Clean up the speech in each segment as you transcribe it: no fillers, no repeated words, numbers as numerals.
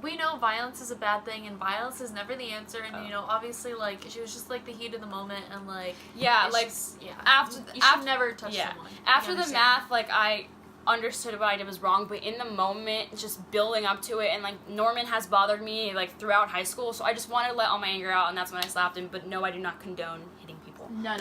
We know violence is a bad thing, and violence is never the answer. And you know, obviously, like she was just like the heat of the moment, and like after you should never touch someone. After the math, like I understood what I did was wrong, but in the moment, just building up to it, and like Norman has bothered me like throughout high school, so I just wanted to let all my anger out, and that's when I slapped him. But no, I do not condone hitting people. No.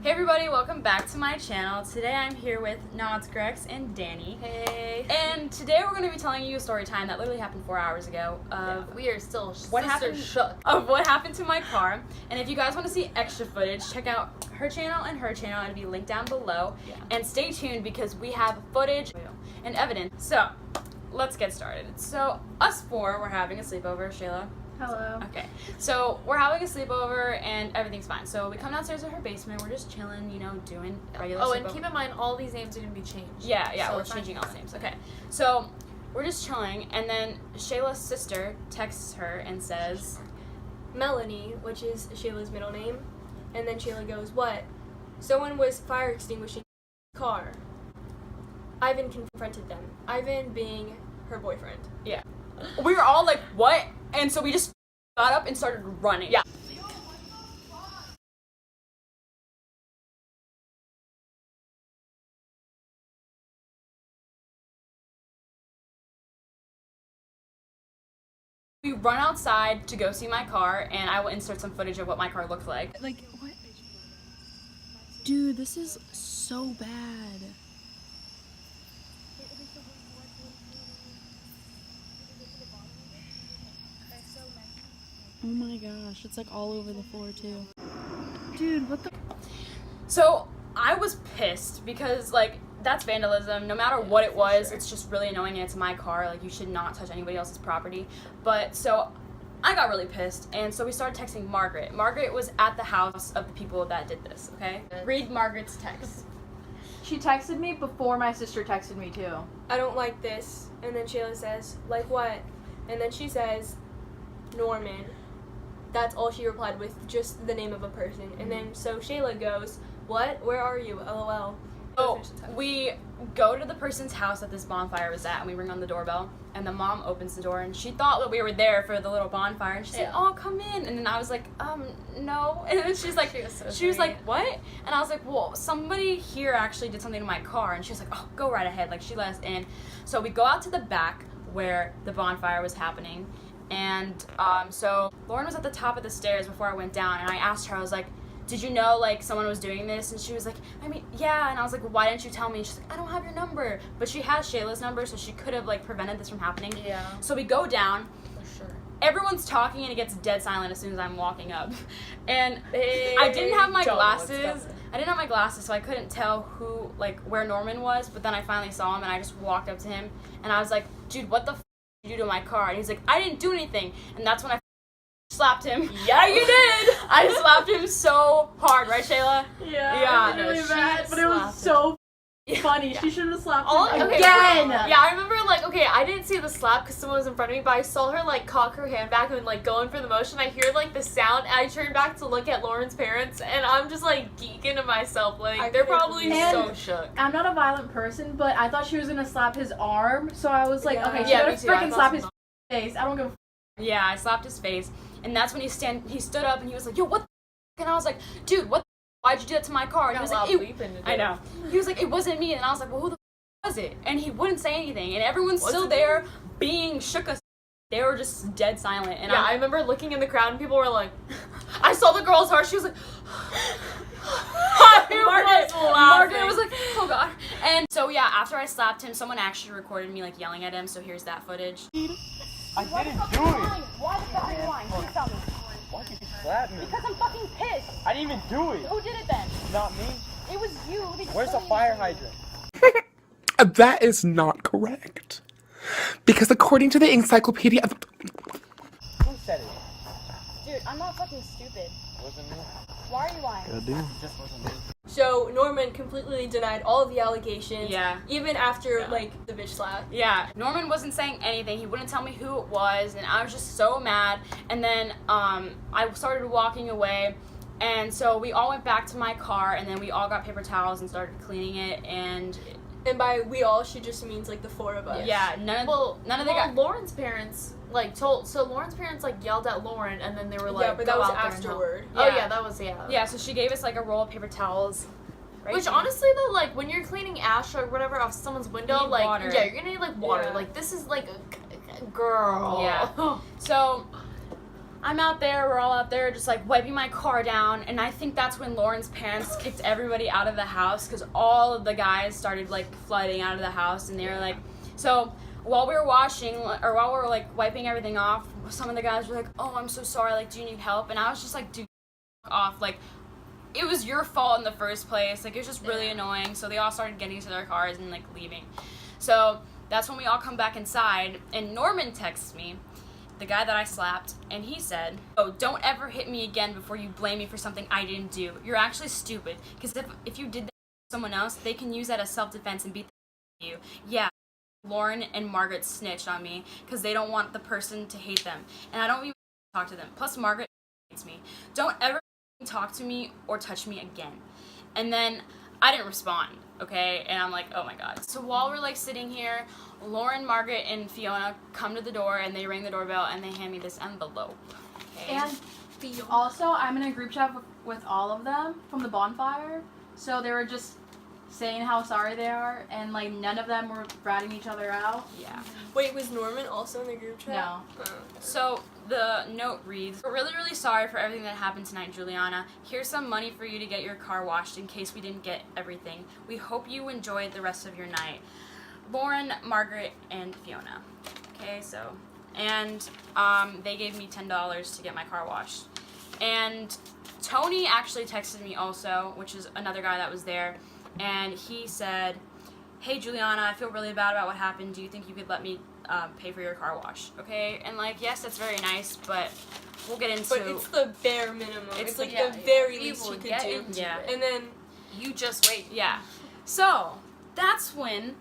Hey everybody, welcome back to my channel. Today I'm here with Nods, Grex, and Danny. Hey. And today we're going to be telling you a story time that literally happened 4 hours ago of we are still what happened to my car. And if you guys want to see extra footage, check out her channel and her channel. It'll be linked down below. Yeah. And stay tuned because we have footage and evidence. So let's get started. So us four were having a sleepover. Shayla. Hello. Okay, so we're having a sleepover and everything's fine. So we come downstairs to her basement. We're just chilling, you know, doing regular sleepover. And keep in mind, all these names are going to be changed. Yeah, so we're changing all the names. Okay, so we're just chilling, and then Shayla's sister texts her and says, Melanie, which is Shayla's middle name, and then Shayla goes, "What? Someone was fire extinguishing the car." Ivan confronted them. Ivan being her boyfriend. Yeah. We were all like, what? And so we just got up and started running. Yeah. We run outside to go see my car, and I will insert some footage of what my car looked like. Like, what? Dude, this is so bad. Oh my gosh, it's like all over the floor too. Dude, what the? So I was pissed because like that's vandalism. No matter what it was, it's just really annoying and it's my car. Like you should not touch anybody else's property. But so I got really pissed, and so we started texting Margaret. Margaret was at the house of the people that did this, okay? Read Margaret's text. She texted me before my sister texted me too. "I don't like this." And then Shayla says, "Like what?" And then she says, "Norman." That's all she replied with, just the name of a person. And then so Shayla goes, "What? Where are you? LOL." So we go to the person's house that this bonfire was at, and we ring on the doorbell, and the mom opens the door, and she thought that we were there for the little bonfire, and she said, "Oh, come in." And then I was like, no. And then she's like, she was like, "What?" And I was like, "Well, somebody here actually did something to my car." And she was like, "Oh, go right ahead." Like, she let us in. So we go out to the back where the bonfire was happening, and so Lauren was at the top of the stairs before I went down, and I asked her, I was like, "Did you know, like, someone was doing this?" And she was like, "I mean, yeah." And I was like, "Well, why didn't you tell me?" And she's like, "I don't have your number." But she has Shayla's number, so she could have, like, prevented this from happening. Yeah. So we go down. For sure. Everyone's talking, and it gets dead silent as soon as I'm walking up. And I didn't have my glasses. I didn't have my glasses, so I couldn't tell who, like, where Norman was. But then I finally saw him, and I just walked up to him, and I was like, "Dude, what the f*** did you do to my car?" And he's like, "I didn't do anything." And that's when I slapped him. Yeah, you did! I slapped him so hard, right, Shayla? Yeah, it was really bad, but it was so funny. Yeah. She should have slapped Okay, him again! Yeah, I remember, like, okay, I didn't see the slap because someone was in front of me, but I saw her, like, cock her hand back and, like, go in for the motion. I hear, like, the sound, and I turn back to look at Lauren's parents, and I'm just, like, geeking to myself. Like, they're probably so shook. I'm not a violent person, but I thought she was gonna slap his arm, so I was like, okay, she Yeah, better me too. I freaking thought slap so. his face. I don't give a Yeah, I slapped his face, and that's when he stood up, and he was like, "Yo, what the f-?" And I was like, "Dude, what the f-? Why'd you do that to my car?" And he was like, I know. He was like, "It wasn't me." And I was like, "Well, who the f- was it?" And he wouldn't say anything, and everyone's still there being shook us. They were just dead silent. And Yeah, I remember looking in the crowd, and people were like, I saw the girl's heart, she was like, Margaret was like, "Oh God." And so yeah, after I slapped him, someone actually recorded me like yelling at him, so here's that footage. I didn't do it! Why the fuck are you lying? Please tell me. Why did you slap me? Because I'm fucking pissed. I didn't even do it! Who did it then? Not me. It was you. Where's the fire hydrant? That is not correct. Because according to the Encyclopedia of... Who said it? Dude, I'm not fucking stupid. Wasn't me. Why are you lying? It just wasn't me. So Norman completely denied all of the allegations. Yeah. Even after, like, the bitch slap. Yeah, Norman wasn't saying anything. He wouldn't tell me who it was, and I was just so mad. And then I started walking away, and so we all went back to my car, and then we all got paper towels and started cleaning it, and And by we all, she just means like the four of us. Yeah, none of the guys. Lauren's parents Lauren's parents like yelled at Lauren, and then they were like, Yeah, but go that was out there and help. afterward. Oh Yeah. yeah, that was Yeah, so she gave us like a roll of paper towels. Right Which there. honestly though, like when you're cleaning ash or whatever off someone's window, need like water. yeah, you're gonna need like water. Yeah. Like this is like girl. Yeah. So I'm out there, we're all out there just like wiping my car down, and I think that's when Lauren's parents kicked everybody out of the house because all of the guys started like flooding out of the house, and they were like, so while we were washing or while we were like wiping everything off, some of the guys were like, oh, I'm so sorry, like, do you need help? And I was just like, dude, off, like, it was your fault in the first place, like, it was just really annoying. So they all started getting into their cars and like leaving. So that's when we all come back inside, and Norman texts me, the guy that I slapped, and he said, oh, don't ever hit me again before you blame me for something I didn't do. You're actually stupid, because if you did that to someone else, they can use that as self-defense and beat the you. Yeah, Lauren and Margaret snitched on me because they don't want the person to hate them, and I don't even talk to them. Plus, Margaret hates me. Don't ever talk to me or touch me again. And then I didn't respond, okay? And I'm like, oh my god. So while we're like sitting here, Lauren, Margaret, and Fiona come to the door, and they ring the doorbell, and they hand me this envelope. Okay? And also, I'm in a group chat with all of them from the bonfire. So they were just saying how sorry they are, and like none of them were ratting each other out. yeah. Wait, was Norman also in the group chat? No. Oh. So the note reads, we're really, really sorry for everything that happened tonight, Juliana. Here's some money for you to get your car washed in case we didn't get everything. We hope you enjoyed the rest of your night. Lauren, Margaret, and Fiona. Okay, so, and they gave me $10 to get my car washed. And Tony actually texted me also, which is another guy that was there, and he said, hey Juliana, I feel really bad about what happened. Do you think you could let me pay for your car wash? Okay, and like, yes, that's very nice, but we'll get into. But it's the bare minimum. It's like yeah, the very we least will you could get do. into Yeah. And then You just wait. Yeah. So that's when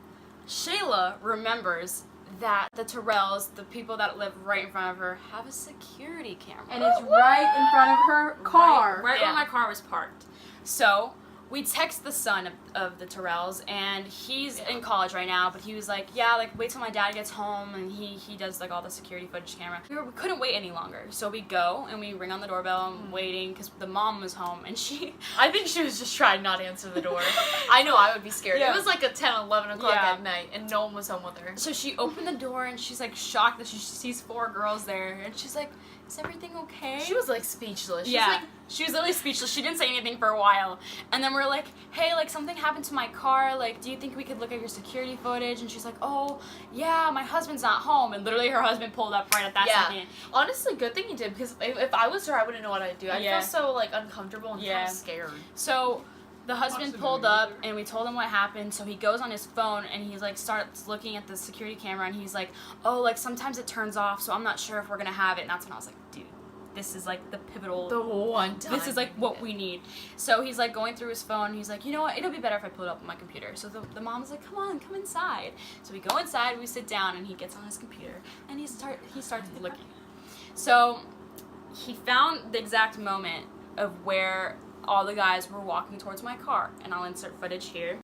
Shayla remembers that the Terrells, the people that live right in front of her, have a security camera. And it's right in front of her car. Right Yeah. where my car was parked. So we text the son of the Terrells, and he's in college right now, but he was like, yeah, like, wait till my dad gets home, and he does, like, all the security footage camera. We couldn't wait any longer, so we go, and we ring on the doorbell, and waiting, because the mom was home, and I think she was just trying not to answer the door. I know I would be scared. Yeah. It was like a 10, 11 o'clock Yeah. at night, and no one was home with her. So she opened the door, and she's, like, shocked that she sees 4 girls there, and she's like, is everything okay? She was like speechless. She Yeah, was like, she was literally speechless. She didn't say anything for a while. And then we're like, hey, like, something happened to my car. Like, do you think we could look at your security footage? And she's like, oh, yeah, my husband's not home. And literally her husband pulled up right at that yeah. second. Honestly, good thing you did, because if I was her, I wouldn't know what I'd do. I'd Yeah. feel so like uncomfortable and Yeah. kind of scared. So the husband pulled up, and we told him what happened. So he goes on his phone, and he's like, starts looking at the security camera, and he's like, oh, like, sometimes it turns off, so I'm not sure if we're gonna have it. And that's when I was like, dude, this is like the pivotal. The one time. This is like what we need. So he's like going through his phone. He's like, you know what? It'll be better if I pull it up on my computer. So the mom's like, come on, come inside. So we go inside. We sit down, and he gets on his computer, and he starts looking. So he found the exact moment of where all the guys were walking towards my car, and I'll insert footage here.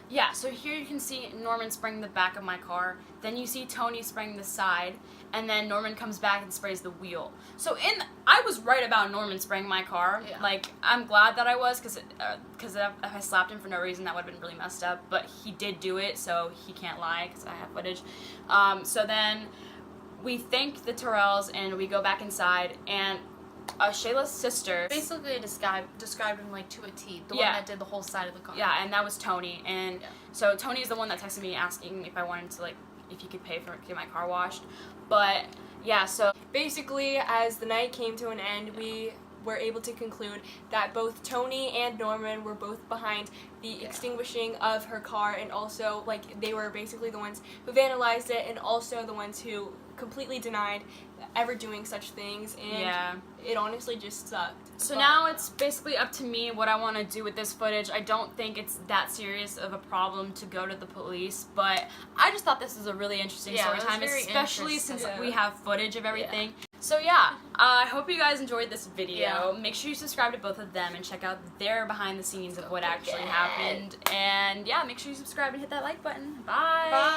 Yeah, so here you can see Norman spraying the back of my car, then you see Tony spraying the side, and then Norman comes back and sprays the wheel. So I was right about Norman spraying my car. Yeah. Like, I'm glad that I was, because if I slapped him for no reason, that would have been really messed up, but he did do it, so he can't lie, because I have footage. So then we thank the Terrells, and we go back inside, and Shayla's sister. Basically described him like to a T. The Yeah. one that did the whole side of the car. Yeah, and that was Tony. And so Tony is the one that texted me asking if I wanted to, like, if he could pay for get my car washed. But yeah, so Basically, as the night came to an end, we were able to conclude that both Tony and Norman were both behind the extinguishing of her car, and also, like, they were basically the ones who vandalized it, and also the ones who completely denied ever doing such things, and yeah. it honestly just sucked. So But- now it's basically up to me what I want to do with this footage. I don't think it's that serious of a problem to go to the police, but I just thought this was a really interesting Yeah, story it was time, very especially since interesting. we have footage of everything. So yeah, I hope you guys enjoyed this video. Yeah. Make sure you subscribe to both of them and check out their behind the scenes of what actually happened. And yeah, make sure you subscribe and hit that like button. Bye. Bye.